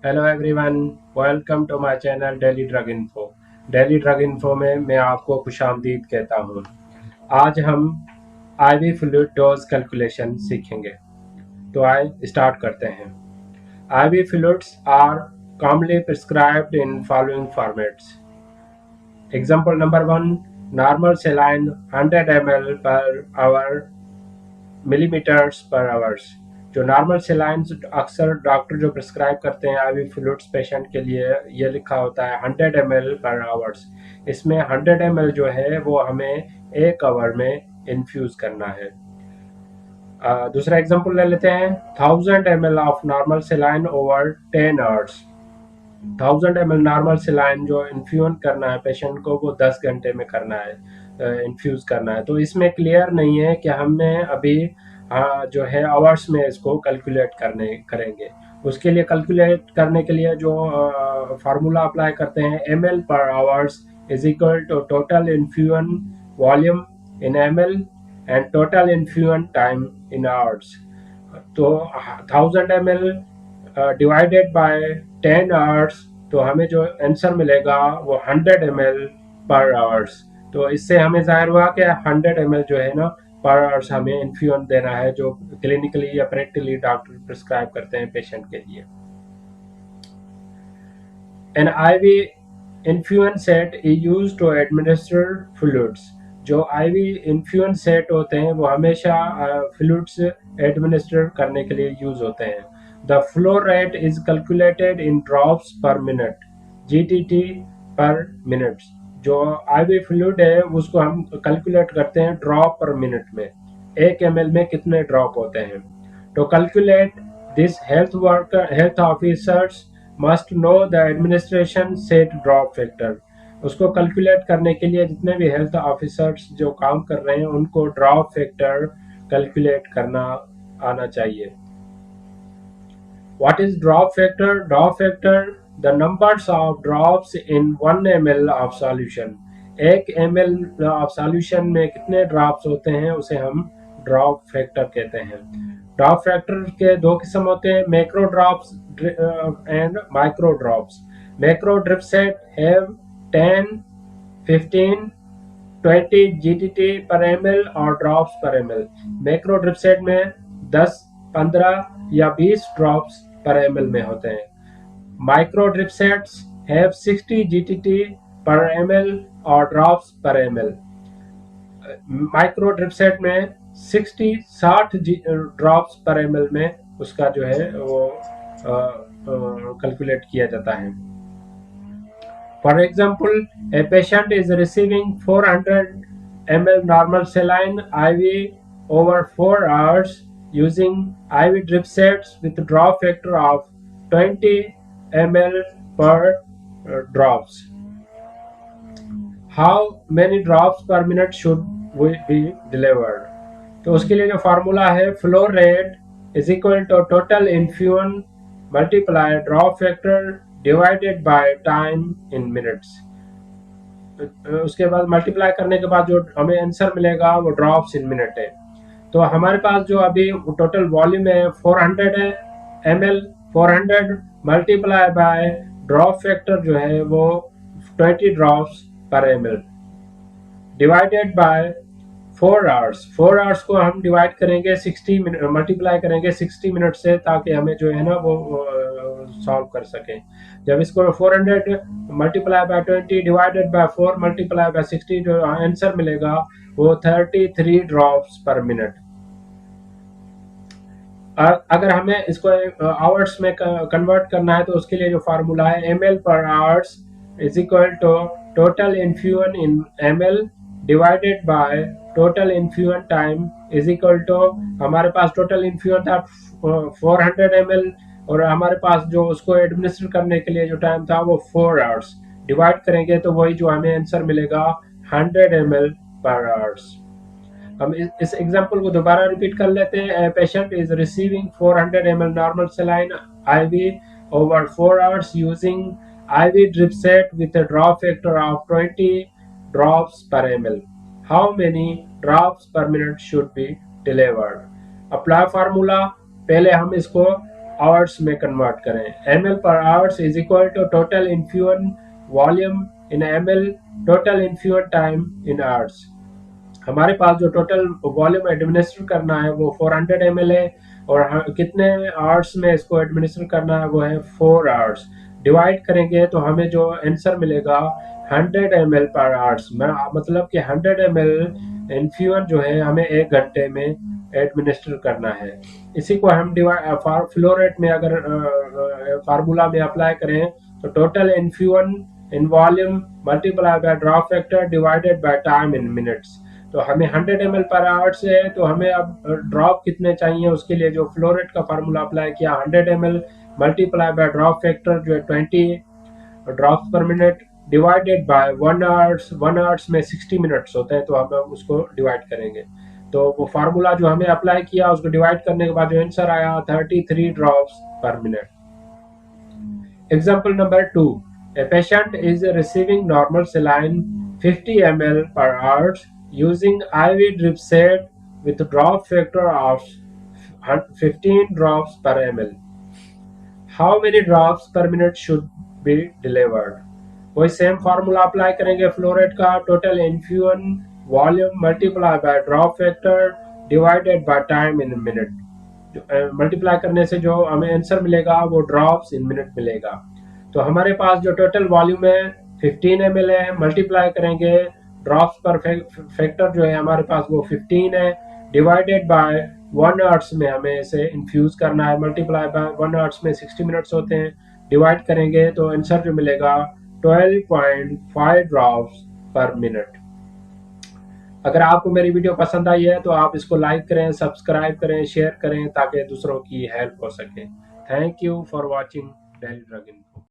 Hello everyone, welcome to my channel daily drug info. Daily drug info में मैं आपको खुशामदीद कहता हूँ। आज हम आईवी फ्लूइड डोज कैलकुलेशन सीखेंगे। तो आए स्टार्ट करते हैं। IV fluids are commonly prescribed in following formats. Example number 1, normal saline 100 ml per hour, millimeters per hours. जो नॉर्मल सेलाइंस अक्सर डॉक्टर जो प्रिस्क्राइब करते हैं आईवी फ्लूइड्स पेशेंट के लिए, ये लिखा होता है 100 ml पर आवर्स। इसमें 100 ml जो है वो हमें 1 आवर में इन्फ्यूज करना है। दूसरा एग्जांपल ले लेते हैं, 1000 ml of normal saline over 10 hours. 1000 ml normal saline जो इन्फ्यूज करना है पेशेंट को, वो 10 घंटे में करना है, इन्फ्यूज करना है। तो इसमें क्लियर नहीं है कि हमें अभी जो है आवर्स में इसको कैलकुलेट करेंगे। उसके लिए कैलकुलेट करने के लिए जो फार्मूला अप्लाई करते हैं, ml per hours is equal to total infusion volume in ml and total infusion time in hours. तो 1000 ml डिवाइडेड बाय 10 आवर्स, तो हमें जो आंसर मिलेगा वो 100 ml पर आवर्स। तो इससे हमें जाहिर हुआ कि 100 ml जो है ना पर आवर्स हमें इन्फ्यूजन देना है, जो क्लिनिकली या प्रैक्टिकली डॉक्टर प्रिस्क्राइब करते हैं पेशेंट के लिए। An IV infusion set is used to administer fluids. जो आईवी इन्फ्यूजन सेट होते हैं वो हमेशा फ्लूइड्स एडमिनिस्टर करने के लिए यूज होते हैं। The flow rate is calculated in drops पर मिनट, जीटीटी पर मिनट। जो आईवी फ्लूइड है उसको हम कैलकुलेट करते हैं ड्रॉप पर मिनट में, 1 ml में कितने ड्रॉप होते हैं। To calculate this, health officers must know the administration set drop factor. उसको कैलकुलेट करने के लिए जितने भी हेल्थ ऑफिसर्स जो काम कर रहे हैं उनको ड्रॉप फैक्टर कैलकुलेट करना आना चाहिए। What is drop factor? Drop factor, the numbers of drops in 1 ml of solution। 1 ml of solution में कितने ड्रॉप्स होते हैं उसे हम ड्रॉप फैक्टर कहते हैं। ड्रॉप फैक्टर के दो किस्म होते हैं, macro drops and micro drops. Macro drip set have 10, 15, 20 GTT पर ml और ड्रॉप्स पर ml। मैक्रो ड्रिप सेट में 10, 15 या 20 ड्रॉप्स पर ml में होते हैं। Micro drip sets have 60 GTT पर ml और ड्रॉप्स पर ml। माइक्रो ड्रिप सेट में 60 ड्रॉप्स पर ml में उसका जो है वो कैलकुलेट किया जाता है। For example, a patient is receiving 400 ml normal saline IV over 4 hours using IV drip sets with drop factor of 20 ml per drops. How many drops per minute should be delivered? तो उसके लिए जो formula है, flow rate is equal to total infusion multiply drop factor divided by time in minutes. उसके बाद multiply करने के बाद जो हमें आंसर मिलेगा वो ड्रॉप्स इन मिनट है। तो हमारे पास जो अभी टोटल वॉल्यूम है 400 है ml, 400 multiply by drop factor जो है वो 20 ड्रॉप्स पर ml divided bye 4 hours. 4 hours को हम डिवाइड करेंगे 60 मिनट, मल्टीप्लाई करेंगे 60 मिनट से, ताकि हमें जो है ना वो सॉल्व कर सकें। जब इसको 400 multiply by 20 divided by 4 multiply by 60, जो आंसर मिलेगा वो 33 ड्रॉप्स पर मिनट। अगर हमें इसको आवर्स में कन्वर्ट करना है तो उसके लिए जो फार्मूला है, ml per hours is equal to total infusion in ml divided by total infusion time is equal to, हमारे पास टोटल इन्फ्यूजन था 400 ml और हमारे पास जो उसको एडमिनिस्टर करने के लिए जो टाइम था वो 4 आवर्स, डिवाइड करेंगे तो वही जो हमें आंसर मिलेगा 100 ml पर आवर्स। हम इस एग्जांपल को दोबारा रिपीट कर लेते हैं। Patient is receiving 400 ml normal saline IV over 4 hours using IV drip set with a drop factor of 20 drops per ml. How many drops per minute should be delivered? Apply formula, पहले हम इसको hours में convert करें। ml per hours is equal to total infusion volume in ml, total infusion time in hours। हमारे पास जो total volume administer करना है वो 400 ml है, और कितने आवर्स में इसको एडमिनिस्टर करना है वो है 4 आवर्स। डिवाइड करेंगे तो हमें जो आंसर मिलेगा 100 ml पर आवर्स, मतलब कि 100 ml इन्फ्यूजन जो है हमें 1 घंटे में एडमिनिस्टर करना है। इसी को हम फ्लो रेट में अगर फार्मूला में अप्लाई करें तो total infusion in volume multiply by drop factor divided by time in minutes. तो हमें 100 ml पर आवर से है, तो हमें अब ड्रॉप कितने चाहिए उसके लिए जो फ्लो रेट का फार्मूला अप्लाई किया 100 ml multiply by drop factor जो है 20 ड्रॉप्स पर मिनट डिवाइडेड बाय 1 आवर्स में 60 मिनट्स होते हैं, तो हम उसको डिवाइड करेंगे। तो वो फार्मूला जो हमें अप्लाई किया उसको डिवाइड करने के बाद जो आंसर आया 33 ड्रॉप्स पर minute. Example number 2. A patient is receiving normal saline 50 ml per hour using IV drip set with drop factor of 15 drops per ml. How many drops per minute should be delivered? वही same formula apply करेंगे flow rate का, total infusion volume multiply by drop factor divided by time in minute. Multiply करने से जो हमें answer मिलेगा वो drops in minute मिलेगा। तो हमारे पास जो टोटल वॉल्यूम है 15 ml है, मल्टीप्लाई करेंगे ड्रॉप्स पर फैक्टर जो है हमारे पास वो 15 है, डिवाइडेड बाय 1 आवर्स में हमें इसे इन्फ्यूज करना है, मल्टीप्लाई बाय 1 आवर्स में 60 मिनट्स होते हैं, डिवाइड करेंगे तो आंसर जो मिलेगा 12.5 ड्रॉप्स पर मिनट। अगर आपको मेरी वीडियो पसंद आई है तो आप इसको लाइक करें, सब्सक्राइब करें, शेयर करें ताकि दूसरों की हेल्प हो सके। Thank you for watching daily drug info.